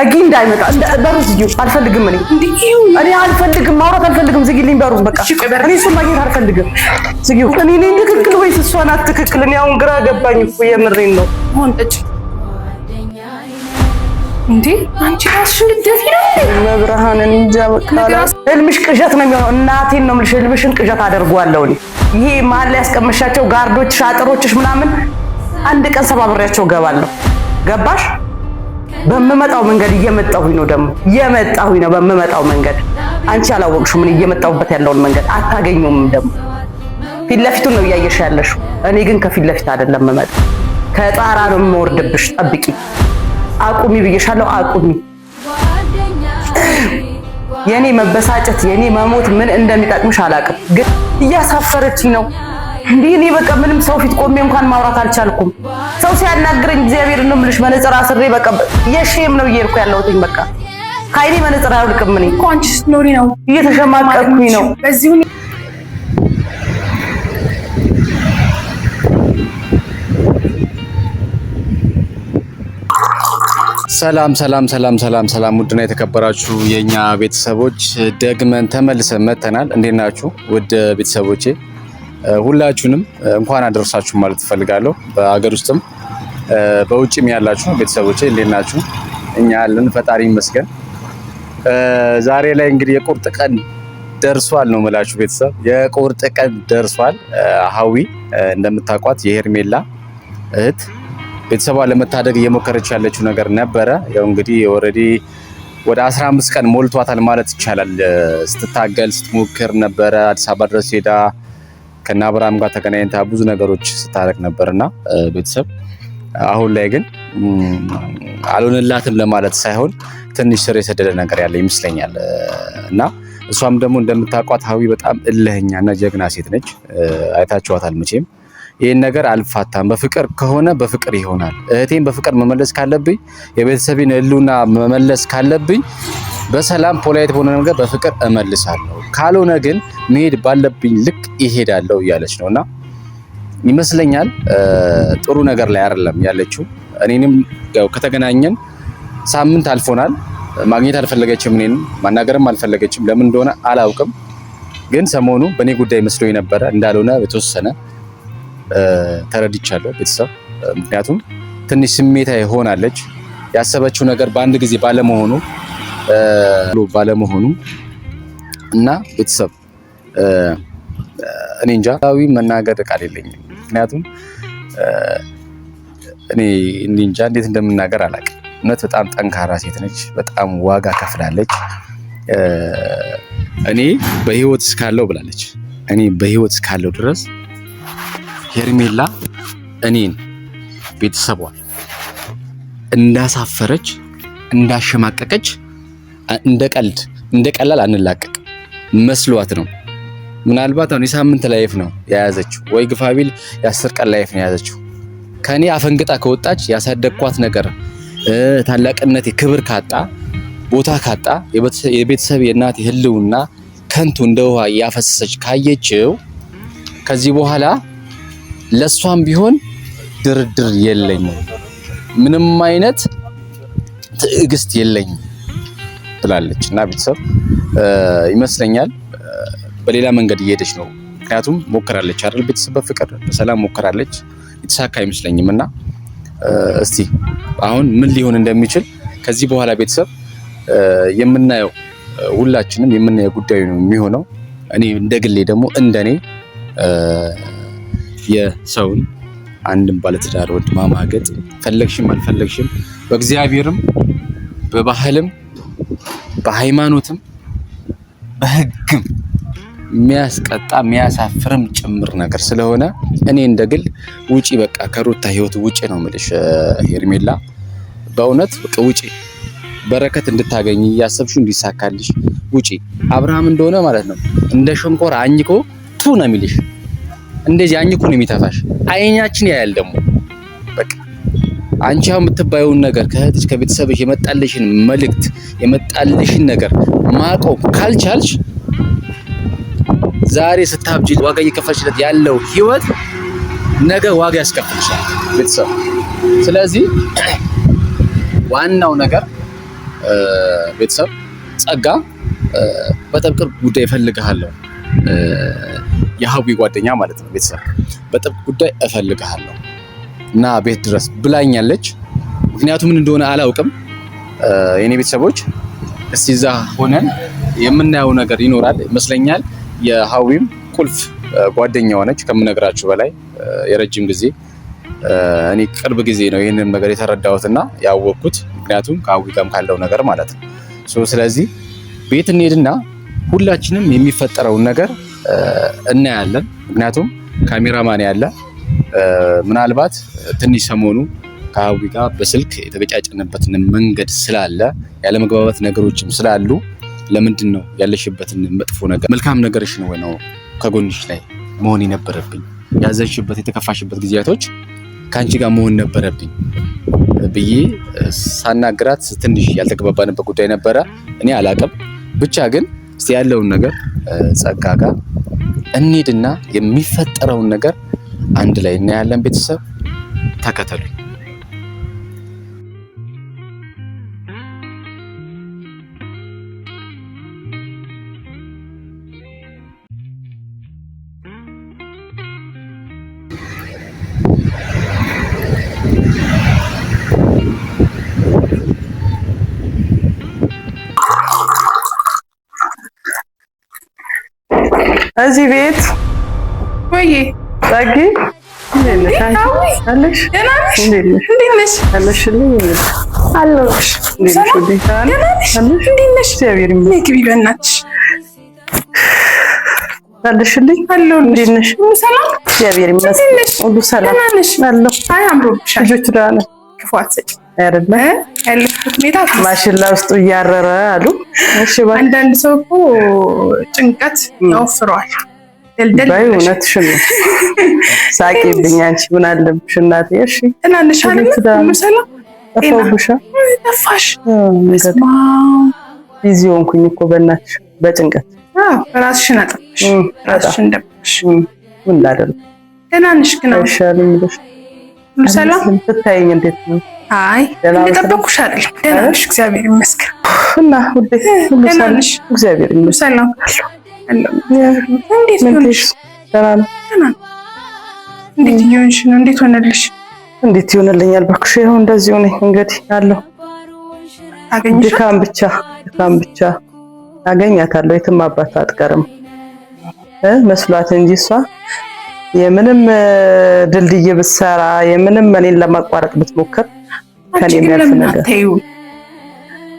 አጊን እንዳይመጣ በሩስ ይዩ አልፈልግም እኔ አልፈልግም ማውራት አልፈልግም ዝጊልኝ በሩስ በቃ እኔ እሱን ማግኘት አልፈልግም ዝጊው እኔ ነኝ ትክክል ወይስ እሷ ናት ትክክል እኔ አሁን ግራ ገባኝ እኮ የምሬን ነው ሆን እጭ እንዴ አንቺ ራስሽ ልደፊ ነው መብርሃንን እንጃ በቃ ህልምሽ ቅዠት ነው የሚሆነው እናቴን ነው የምልሽ ህልምሽን ቅዠት አደርጓለሁ እኔ ይሄ መሀል ላይ ያስቀመሻቸው ጋርዶች ሻጥሮችሽ ምናምን አንድ ቀን ሰባብሬያቸው ገባለሁ ገባሽ በመመጣው መንገድ እየመጣሁኝ ነው ደግሞ እየመጣሁኝ ነው በመመጣው መንገድ አንቺ አላወቅሽም ምን እየመጣሁበት ያለውን መንገድ አታገኙም ደግሞ ፊት ለፊቱን ነው እያየሽ ያለሽው እኔ ግን ከፊት ለፊት አይደለም መመጣ ከጣራ ነው የምወርድብሽ ጠብቂ አቁሚ ብዬሻለሁ አቁሚ የኔ መበሳጨት የኔ መሞት ምን እንደሚጠቅምሽ አላውቅም ግን እያሳፈረችኝ ነው እንዴ እኔ በቃ ምንም ሰው ፊት ቆሜ እንኳን ማውራት አልቻልኩም ሰው ሲያናግረኝ እግዚአብሔር ነው ምልሽ መነጽር አስሬ በቃ የሼም ነው እየሄድኩ ያለሁትኝ በቃ ካይኔ መነጽር አውልቅም እኔ ኮንቺስ ኖሪ ነው እየተሸማቀቅኩኝ ነው በዚሁ ሰላም ውድና የተከበራችሁ የኛ ቤተሰቦች ደግመን ተመልሰን መተናል እንዴት ናችሁ ውድ ቤተሰቦቼ ሁላችሁንም እንኳን አደረሳችሁ ማለት ፈልጋለሁ በአገር ውስጥም በውጭም ያላችሁ ቤተሰቦቼ እንዴት ናችሁ እኛ ያለን ፈጣሪ ይመስገን ዛሬ ላይ እንግዲህ የቁርጥ ቀን ደርሷል ነው መላችሁ ቤተሰብ የቁርጥ ቀን ደርሷል ሀዊ እንደምታቋት የሄርሜላ እህት ቤተሰቧን ለመታደግ እየሞከረች ያለችው ነገር ነበረ ያው እንግዲህ ኦሬዲ ወደ 15 ቀን ሞልቷታል ማለት ይቻላል ስትታገል ስትሞክር ነበረ አዲስ አበባ ድረስ ሄዳ ከናብራም ጋር ተገናኝታ ብዙ ነገሮች ስታረቅ ነበርና ቤተሰብ አሁን ላይ ግን አልሆነላትም ለማለት ሳይሆን ትንሽ ስር የሰደደ ነገር ያለ ይመስለኛል እና እሷም ደግሞ እንደምታቋት ሀዊ በጣም እልህኛና ጀግና ሴት ነች አይታችኋታል መቼም ይሄን ነገር አልፋታም በፍቅር ከሆነ በፍቅር ይሆናል እህቴን በፍቅር መመለስ ካለብኝ የቤተሰቤን ህልውና መመለስ ካለብኝ በሰላም ፖላይት በሆነ ነገር በፍቅር እመልሳለሁ ካልሆነ ግን መሄድ ባለብኝ ልክ ይሄዳለሁ እያለች ነውና ይመስለኛል ጥሩ ነገር ላይ አይደለም ያለችው እኔንም ያው ከተገናኘን ሳምንት አልፎናል ማግኘት አልፈለገችም እኔን ማናገርም አልፈለገችም ለምን እንደሆነ አላውቅም ግን ሰሞኑ በኔ ጉዳይ መስሎኝ ነበር እንዳልሆነ በተወሰነ ተረድቻለሁ ቤተሰብ ምክንያቱም ትንሽ ስሜታዊ ሆናለች ያሰበችው ነገር በአንድ ጊዜ ባለመሆኑ እና ቤተሰብ እኔ እንጃ ሀዊ መናገር ቃል የለኝም ምክንያቱም እኔ እንጃ እንዴት እንደምናገር አላውቅም እውነት በጣም ጠንካራ ሴት ነች በጣም ዋጋ ከፍላለች እኔ በህይወት እስካለው ብላለች እኔ በህይወት እስካለው ድረስ ሄርሜላ እኔን ቤተሰቧን እንዳሳፈረች እንዳሸማቀቀች እንደ ቀላል አንላቀቅ መስሏት ነው ምናልባት አሁን የሳምንት ላይፍ ነው የያዘችው ወይ ግፋቢል የ10 ቀን ላይፍ ነው የያዘችው ከኔ አፈንግጣ ከወጣች ያሳደግኳት ነገር ታላቅነት ክብር ካጣ ቦታ ካጣ የቤተሰብ የእናት ህልውና ከንቱ እንደውሃ ያፈሰሰች ካየችው ከዚህ በኋላ ለሷም ቢሆን ድርድር የለኝም ምንም አይነት ትዕግስት የለኝም ብላለች እና ቤተሰብ ይመስለኛል በሌላ መንገድ እየሄደች ነው ምክንያቱም ሞከራለች አይደል ቤተሰብ በፍቅር በሰላም ሞከራለች የተሳካ አይመስለኝምና እስቲ አሁን ምን ሊሆን እንደሚችል ከዚህ በኋላ ቤተሰብ የምናየው ሁላችንም የምናየው ጉዳዩ ነው የሚሆነው እኔ እንደግሌ ደግሞ እንደኔ የሰውን አንድም ባለትዳር ወድ ማማገጥ ፈለግሽም አልፈለግሽም በእግዚአብሔርም በባህልም በሃይማኖትም በህግም የሚያስቀጣ የሚያሳፍርም ጭምር ነገር ስለሆነ እኔ እንደግል ውጪ በቃ ከሩታ ህይወት ውጪ ነው የምልሽ ሄርሜላ በእውነት በቃ ውጪ በረከት እንድታገኝ ያሰብሽው እንዲሳካልሽ ውጪ አብርሃም እንደሆነ ማለት ነው እንደ ሸንኮራ አኝኮ ቱ ነው የሚልሽ እንደዚህ አኝኮ ነው የሚታፋሽ አይኛችን ያያል ደግሞ በቃ አንቺ አሁን የምትባየውን ነገር ከእህትሽ ከቤተሰብሽ የመጣልሽን መልእክት የመጣልሽን ነገር ማቆም ካልቻልሽ ዛሬ ስታብጂ ዋጋ እየከፈልሽለት ያለው ህይወት ነገ ዋጋ ያስከፍልሻል ቤተሰብ ስለዚህ ዋናው ነገር ቤተሰብ ጸጋ በጥብቅ ጉዳይ እፈልግሃለሁ፣ የሀዊ ጓደኛ ማለት ነው። ቤተሰብ በጥብቅ ጉዳይ እፈልግሃለሁ እና ቤት ድረስ ብላኛለች። ምክንያቱም ምን እንደሆነ አላውቅም። የኔ ቤተሰቦች እስቲ እዛ ሆነን የምናየው ነገር ይኖራል ይመስለኛል። የሀዊም ቁልፍ ጓደኛዋ ነች ከምነግራችሁ በላይ የረጅም ጊዜ እኔ ቅርብ ጊዜ ነው ይህንን ነገር የተረዳሁትና ያወቅኩት፣ ምክንያቱም ከሀዊ ጋርም ካለው ነገር ማለት ነው። ስለዚህ ቤት እንሄድና ሁላችንም የሚፈጠረውን ነገር እናያለን። ምክንያቱም ካሜራማን ያለ ምናልባት ትንሽ ሰሞኑ ከሀዊ ጋር በስልክ የተገጫጨንበትን መንገድ ስላለ ያለመግባባት ነገሮችም ስላሉ ለምንድን ነው ያለሽበትን መጥፎ ነገር መልካም ነገርሽ ነው ወይ ነው ከጎንሽ ላይ መሆን የነበረብኝ፣ ያዘንሽበት የተከፋሽበት ጊዜያቶች ከአንቺ ጋር መሆን ነበረብኝ ብዬ ሳናግራት ትንሽ ያልተግባባንበት ጉዳይ ነበረ። እኔ አላቅም ብቻ ግን እስቲ ያለውን ነገር ጸጋ ጋር እንሂድና የሚፈጠረውን ነገር አንድ ላይ እናያለን። ቤተሰብ ተከተሉኝ። እዚህ ቤት ወይ ጸጊ አለሽ? ማሽላ ውስጡ እያረረ አሉ። አንዳንድ ሰው እኮ ጭንቀት ያወፍረዋል። እውነትሽን ነው። ሳቂብኝ አንቺ ምን አለብሽ እናቴ። እሺ ትናንሽ ሰላም ጠፋሁብሽ። ጠፋሽ። ቢዚ ሆንኩኝ እኮ በእናትሽ በጭንቀት። ራስሽን አጠፋሽ፣ ራስሽን ደብሽ። ምን ላደርግ? ትናንሽ ግን አይሻልም ብለሽ ሰላም ስታይኝ እንዴት ነው? አይ እንደጠበኩሽ አይደለም። ደህና ነሽ? እግዚአብሔር ይመስገን። እና ውዴ ሁሉ ሰላም? እግዚአብሔር ይመስገን። ሰላም እንዴት ነሽ? ደህና ነው። እንዴት ይሆንሽ ነው? እንዴት ሆነልሽ? እንዴት ይሆንልኛል እባክሽ። ይኸው እንደዚሁ ነኝ እንግዲህ አለሁ። ድካም ብቻ አገኛታለሁ። የትም አባት አትቀርም መስሏት እንጂ እሷ የምንም ድልድይ ብትሰራ የምንም እኔን ለማቋረጥ ብትሞክር ከኔ የሚያልፍ ነገር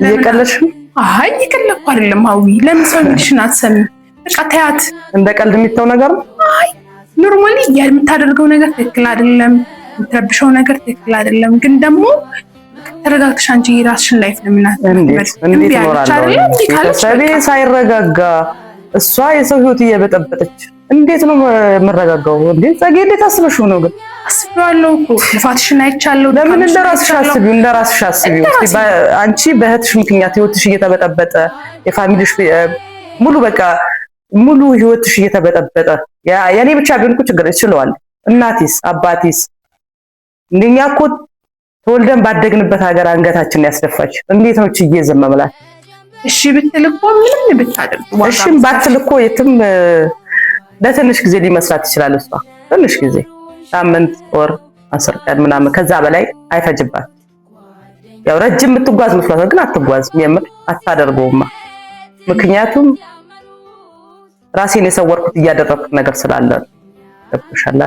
እየቀለድሽ ነው። አይ እየቀለድኩ አይደለም። ሀዊ ለምን ሰው የሚልሽን አትሰሚም? በቃ ተያት። እንደ ቀልድ የሚተው ነገር ነው። አይ ኖርማሊ የምታደርገው ነገር ትክክል አይደለም፣ የምትረብሸው ነገር ትክክል አይደለም። ግን ደግሞ ተረጋግተሽ አንቺ የራስሽን ላይፍ ለምናት እንዴት እኖራለሁ? ቤተሰቤ ሳይረጋጋ እሷ የሰው ህይወት እየበጠበጠች እንዴት ነው የምረጋጋው? እንዴ ጸጌ እንዴት አስበሽው ነው? ግን አስቤዋለሁ እኮ ልፋትሽን አይቻለሁ። ለምን እንደራስሽ አስቢው? እስቲ አንቺ በእህትሽ ምክንያት ህይወትሽ እየተበጠበጠ የፋሚሊሽ ሙሉ ህይወትሽ እየተበጠበጠ የኔ ብቻ ቢሆን እኮ ችግር ይችላል። እናቴስ አባቴስ እንደኛ እኮ ተወልደን ባደግንበት ሀገር አንገታችንን ያስደፋች እንዴት ነው ችዬ ዝም ብላት? እሺ ብትል እኮ ምንም ብታደርግ እሺም ባትል እኮ የትም ለትንሽ ጊዜ ሊመስላት ይችላል። እሷ ትንሽ ጊዜ ሳምንት፣ ወር፣ 10 ቀን ምናምን ከዛ በላይ አይፈጅባት። ያው ረጅም የምትጓዝ መስሏት ግን አትጓዝም። የምር አታደርገውማ። ምክንያቱም ራሴን የሰወርኩት እያደረኩት ነገር ስላለ ገብቶሻል።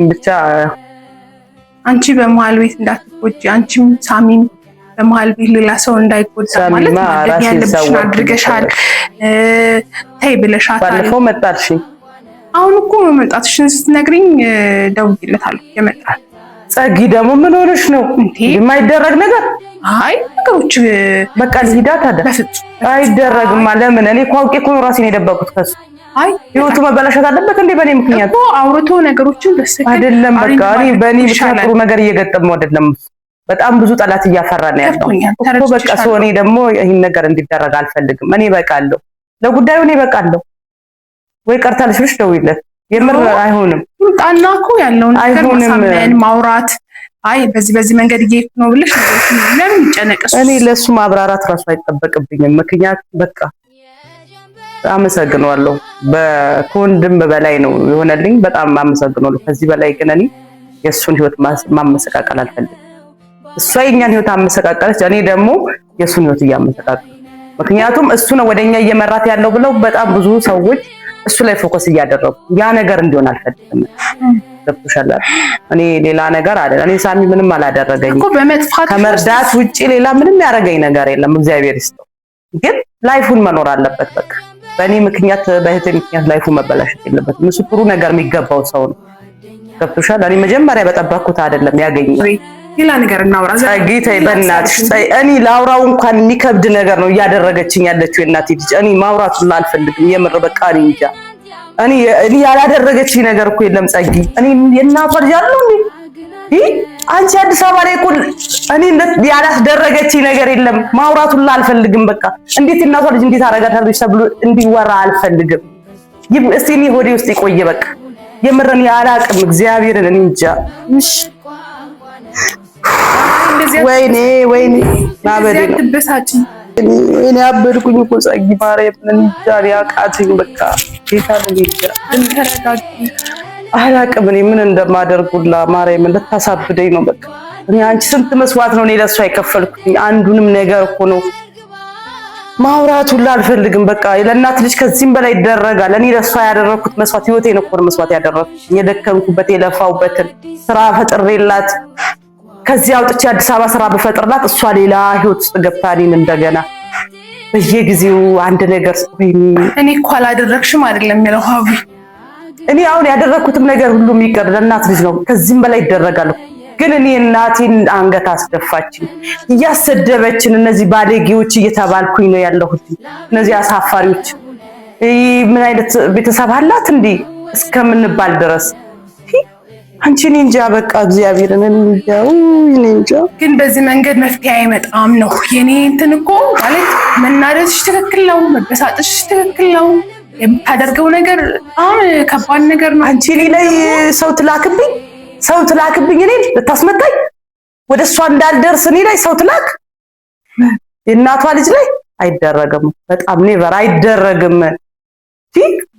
ብቻ አንቺ በመሀል ቤት እንዳትጎጂ፣ አንቺም ሳሚም በመሀል ቤት ሌላ ሰው እንዳይጎዳ ማለት ነው። ያለብሽን አድርገሻል። ተይ ብለሻታል። ባለፈው መጣልሽ። አሁን እኮ መምጣትሽን ስትነግሪኝ ደውዬለታለሁ። የመጣል ጸጊ ደግሞ ምን ሆነሽ ነው? የማይደረግ ነገር አይ ነገሮች በቃ ልሂዳ ታዲያ። አይደረግማ። ለምን? እኔ እኮ አውቄ እኮ ራሴን የደበቁት ከሱ። አይ ህይወቱ መበላሸት አለበት እንዴ? በእኔ ምክንያት እኮ አውርቶ ነገሮችን በስተቀር አይደለም። በቃ እኔ በእኔ ምክንያት ጥሩ ነገር እየገጠመው አይደለም። በጣም ብዙ ጠላት እያፈራ ነው ያለው እኮ። በቃ ሰው እኔ ደግሞ ይሄን ነገር እንዲደረግ አልፈልግም። እኔ በቃለሁ፣ ለጉዳዩ እኔ በቃለሁ። ወይ ቀርታለሽ ብለሽ ደውይለት። የምር አይሆንም። ጣና እኮ ያለውን ነገር ማሳመን ማውራት አይ በዚህ መንገድ እየሄድኩ ነው ብለሽ ለምን ይጨነቅሽ? እኔ ለሱ ማብራራት ራሱ አይጠበቅብኝም። ምክንያቱም በቃ አመሰግናለሁ። ከወንድም በላይ ነው የሆነልኝ። በጣም አመሰግናለሁ። ከዚህ በላይ ግን እኔ የሱን ህይወት ማመሰቃቀል አልፈልግም። እሷ የኛን ህይወት አመሰቃቀለች፣ እኔ ደግሞ የሱን ህይወት እያመሰቃቀልኩ። ምክንያቱም እሱ ነው ወደኛ እየመራት ያለው ብለው በጣም ብዙ ሰዎች እሱ ላይ ፎከስ እያደረጉ ያ ነገር እንዲሆን አልፈልግም። ገብቶሻል? እኔ ሌላ ነገር አይደል። እኔ ሳሚ ምንም አላደረገኝም እኮ በመጥፋት ከመርዳት ውጪ ሌላ ምንም ያደረገኝ ነገር የለም። እግዚአብሔር ይስጠው። ግን ላይፉን መኖር አለበት። በቃ በእኔ ምክንያት በእህቴ ምክንያት ላይፉ መበላሸት የለበትም። እሱ ጥሩ ነገር የሚገባው ሰው ነው። ገብቶሻል? እኔ መጀመሪያ በጠበቅኩት አይደለም ያገኘኝ። ሌላ ነገር እናውራ። ጌታዬ በእናትሽ እኔ ላውራው እንኳን የሚከብድ ነገር ነው እያደረገችኝ ያለችው የእናቴ ልጅ። እኔ ማውራቱን አልፈልግም የምር በቃ እኔ እንጃ። እኔ ያላደረገችኝ ነገር እኮ የለም ጸጊ። እኔ የእናቷ ልጅ አይደለሁ እንዴ? አንቺ አዲስ አበባ ላይ እኮ እኔ ያላስደረገችኝ ነገር የለም። ማውራቱን አልፈልግም በቃ። እንዴት እናቷ ልጅ እንዴት አደረጋታለች ተብሎ እንዲወራ አልፈልግም። እስቲ እኔ ሆዴ ውስጥ ይቆየ በቃ። የምር እኔ አላቅም እግዚአብሔርን እኔ እንጃ። ወይኔ ማበዴ ነው። እኔ አበድኩኝ እኮ ጸጊ ማርያምን እንጃ ያቃተኝ በቃ ጌታ ነው እንጃ። ተረጋጊ። አላቅም እኔ ምን እንደማደርጉላ ማርያምን ልታሳብደኝ ነው በቃ። እኔ አንቺ ስንት መስዋዕት ነው እኔ ለእሷ የከፈልኩኝ። አንዱንም ነገር እኮ ነው ማውራቱን አልፈልግም በቃ። ለእናት ልጅ ከዚህም በላይ ይደረጋል። እኔ ለእሷ ያደረኩት መስዋዕት ህይወቴን እኮ ነው መስዋዕት ያደረኩት። የደከምኩበት የለፋውበትን ስራ ፈጥሬላት ከዚህ አውጥቼ አዲስ አበባ ስራ በፈጥርላት እሷ ሌላ ህይወት ውስጥ ገብታ እኔን እንደገና በየጊዜው አንድ ነገር እኔ እኮ አላደረግሽም አይደለም የሚለው ሀቢ። እኔ አሁን ያደረኩትም ነገር ሁሉ የሚቀር ለእናት ልጅ ነው። ከዚህም በላይ ይደረጋል። ግን እኔ እናቴን አንገት አስደፋችኝ፣ እያሰደበችን እነዚህ ባለጌዎች እየተባልኩኝ ነው ያለሁት። እነዚህ አሳፋሪዎች ምን አይነት ቤተሰብ አላት እንዴ እስከምንባል ድረስ አንቺ እኔ እንጃ በቃ እግዚአብሔርን እኔ እንጃ። ግን በዚህ መንገድ መፍትሄ አይመጣም ነው የኔ እንትን እኮ ማለት መናደድሽ ትክክል ነው፣ መበሳጥሽ ትክክል ነው። የምታደርገው ነገር በጣም ከባድ ነገር ነው። አንቺ እኔ ላይ ሰው ትላክብኝ እኔ ልታስመጣኝ ወደ እሷ እንዳልደርስ እኔ ላይ ሰው ትላክ። የእናቷ ልጅ ላይ አይደረግም። በጣም ኔቨር አይደረግም።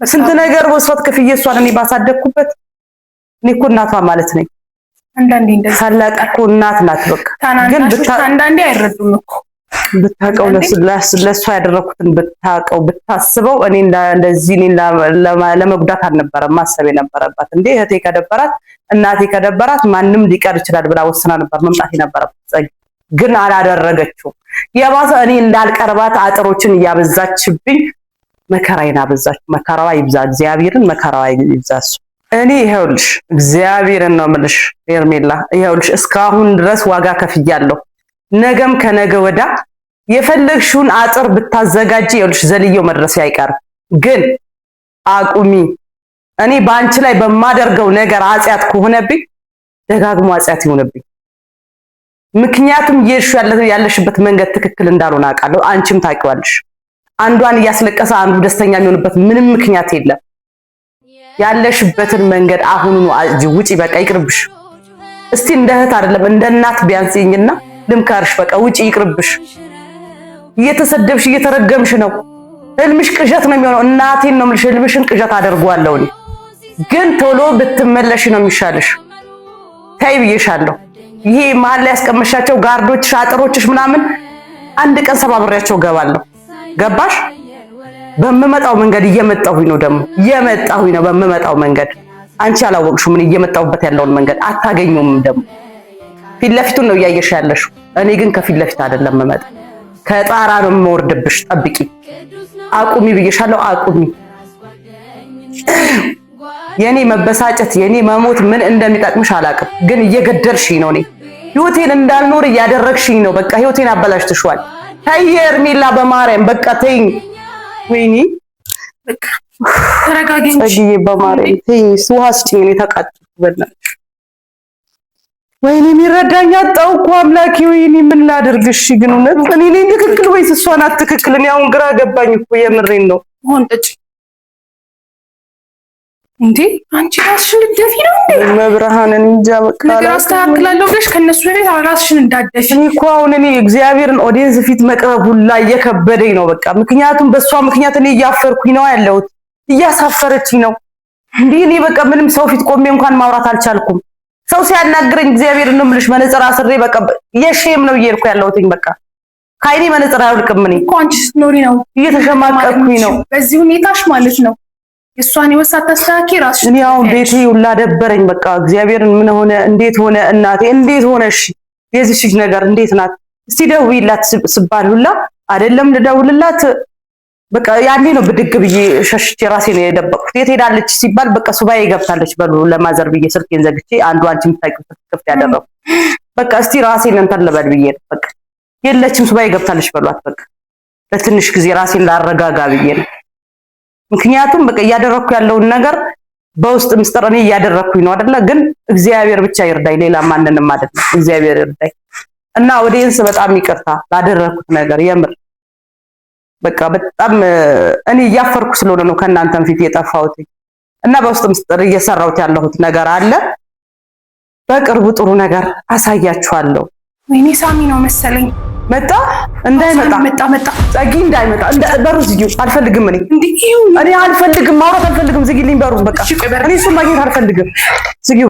ስንት ነገር ወስዋት ከፍዬ እሷን እኔ ባሳደግኩበት እኔ እኮ እናቷ ማለት ነኝ። አንዳንዴ እንደዛ ታላቅ እኮ እናት ናት በቃ። ግን አንዳንዴ አይረዱም እኮ ብታውቀው ለእሷ ያደረኩትን ብታውቀው ብታስበው እኔ እንደዚህ እኔ ለመጉዳት አልነበረም ማሰብ የነበረባት። እንዴ እህቴ ከደበራት እናቴ ከደበራት ማንም ሊቀር ይችላል ብላ ወስና ነበር መምጣት የነበረባት። ግን አላደረገችው። የባሰ እኔ እንዳልቀርባት አጥሮችን እያበዛችብኝ መከራዬን አበዛች። መከራዋ ይብዛ፣ እግዚአብሔርን መከራዋ ይብዛ። እኔ ይኸውልሽ እግዚአብሔርን ነው የምልሽ ሄርሜላ፣ ይኸውልሽ እስካሁን ድረስ ዋጋ ከፍያለሁ። ነገም ከነገ ወዳ የፈለግሽውን አጥር ብታዘጋጂ ይኸውልሽ ዘልየው መድረስ አይቀርም። ግን አቁሚ። እኔ በአንቺ ላይ በማደርገው ነገር አጽያት ከሆነብኝ ደጋግሞ አጽያት ይሆነብኝ። ምክንያቱም ያለሽበት መንገድ ትክክል እንዳልሆነ አውቃለሁ። አንቺም ታውቂዋለሽ። አንዷን እያስለቀሰ አንዱ ደስተኛ የሚሆንበት ምንም ምክንያት የለም። ያለሽበትን መንገድ አሁኑኑ ውጪ። በቃ ይቅርብሽ። እስቲ እንደ እህት አይደለም እንደ እናት ቢያንስኝና ልምካርሽ። በቃ ውጪ፣ ይቅርብሽ። እየተሰደብሽ እየተረገምሽ ነው። ህልምሽ ቅዠት ነው የሚሆነው። እናቴን ነው የምልሽ፣ ህልምሽን ቅዠት አደርገዋለሁ። ግን ቶሎ ብትመለሽ ነው የሚሻልሽ። ተይ ብዬሻለሁ። ይሄ መሀል ላይ ያስቀመሻቸው ጋርዶችሽ አጥሮችሽ ምናምን አንድ ቀን ሰባብሬያቸው ገባለሁ። ገባሽ? በመመጣው መንገድ እየመጣሁኝ ነው። ደግሞ እየመጣሁኝ ነው በመመጣው መንገድ። አንቺ አላወቅሽው ምን እየመጣሁበት ያለውን መንገድ አታገኙም። ደግሞ ፊት ለፊቱን ነው እያየሽ ያለሽው። እኔ ግን ከፊት ለፊት አይደለም መመጣ፣ ከጣራ ነው የምወርድብሽ። ጠብቂ። አቁሚ ብዬሻለሁ። አቁሚ። የኔ መበሳጨት የኔ መሞት ምን እንደሚጠቅምሽ አላውቅም፣ ግን እየገደልሽኝ ነው። እኔ ህይወቴን እንዳልኖር እያደረግሽኝ ነው። በቃ ህይወቴን አበላሽተሽዋል። ተይ ሄርሜላ፣ በማርያም በቃ ተይኝ። ወይኔ በቃ ተረጋጊ እንጂ በማርያም ተይኝ። ውሃ ስጪኝ። እኔ ተቃጠልኩ በእናትሽ። ወይኔ የሚረዳኝ አጣሁ እኮ አምላኬ። ወይኔ ምን ላድርግሽ? ግን እውነት እኔ ነኝ ትክክል ወይስ እሷ ናት ትክክል? እኔ አሁን ግራ ገባኝ እኮ የምሬን ነው። ሆን ጠጪ እንዴ አንቺ ራስሽን ልትደፊ ነው እንዴ? መብርሃንን እንጃ በቃ ነገር አስተካክላለሁ ብለሽ ከነሱ ላይ ራስሽን እንዳትደፊ። እኔ እኮ አሁን እግዚአብሔርን ኦዲየንስ ፊት መቅረብ ሁላ እየከበደኝ ነው በቃ። ምክንያቱም በእሷ ምክንያት እኔ እያፈርኩኝ ነው ያለሁት፣ እያሳፈረችኝ ነው እንዴ። እኔ በቃ ምንም ሰው ፊት ቆሜ እንኳን ማውራት አልቻልኩም። ሰው ሲያናግረኝ እግዚአብሔርን ነው የምልሽ መነጽር አስሬ በቃ የሼም ነው እየሄድኩ ያለሁትኝ በቃ። ከዓይኔ መነጽር አያውልቅም። እኔ እኮ አንቺ ስትኖሪ ነው እየተሸማቀቅኩኝ ነው በዚህ ሁኔታሽ ማለት ነው። የእሷን ህይወት ሳታስተካኪ ራስሽ እኔ አሁን ቤቴ ሁላ ደበረኝ በቃ። እግዚአብሔርን ምን ሆነ እንዴት ሆነ እናቴ እንዴት ሆነሽ የዚህሽ ልጅ ነገር እንዴት ናት እስቲ ደውይላት ስባል ሁላ አይደለም ልደውልላት በቃ ያኔ ነው ብድግ ብዬ ሸሽቼ ራሴ ነው የደበቅኩት። የት ሄዳለች ሲባል በቃ ሱባኤ ገብታለች በሉ ለማዘር ብዬ ስልኬን ዘግቼ አንዱ አንቺ የምታውቂው ክፍት ያደረኩ በቃ እስቲ ራሴን እንትን ልበል ብዬ ነው በቃ። የለችም ሱባኤ ገብታለች በሏት በቃ ለትንሽ ጊዜ ራሴን ላረጋጋ ብዬ ነው። ምክንያቱም በቃ እያደረኩ ያለውን ነገር በውስጥ ምስጢር እኔ እያደረኩኝ ነው አይደለ? ግን እግዚአብሔር ብቻ ይርዳኝ፣ ሌላ ማንንም አይደለም። እግዚአብሔር ይርዳኝ እና ኦዲየንስ በጣም ይቅርታ ላደረኩት ነገር የምር በቃ በጣም እኔ እያፈርኩ ስለሆነ ነው ከእናንተም ፊት የጠፋሁት እና በውስጥ ምስጢር እየሰራሁት ያለሁት ነገር አለ። በቅርቡ ጥሩ ነገር አሳያችኋለሁ። ወይኔ ሳሚ ነው መሰለኝ መጣ እንዳይመጣ መጣ ጸጊ እንዳይመጣ በሩ ዝጊው። አልፈልግም እኔ አልፈልግም፣ ማውራት አልፈልግም። ዝጊልኝ በሩን በቃ። እኔ እሱን ማግኘት አልፈልግም። ዝጊው።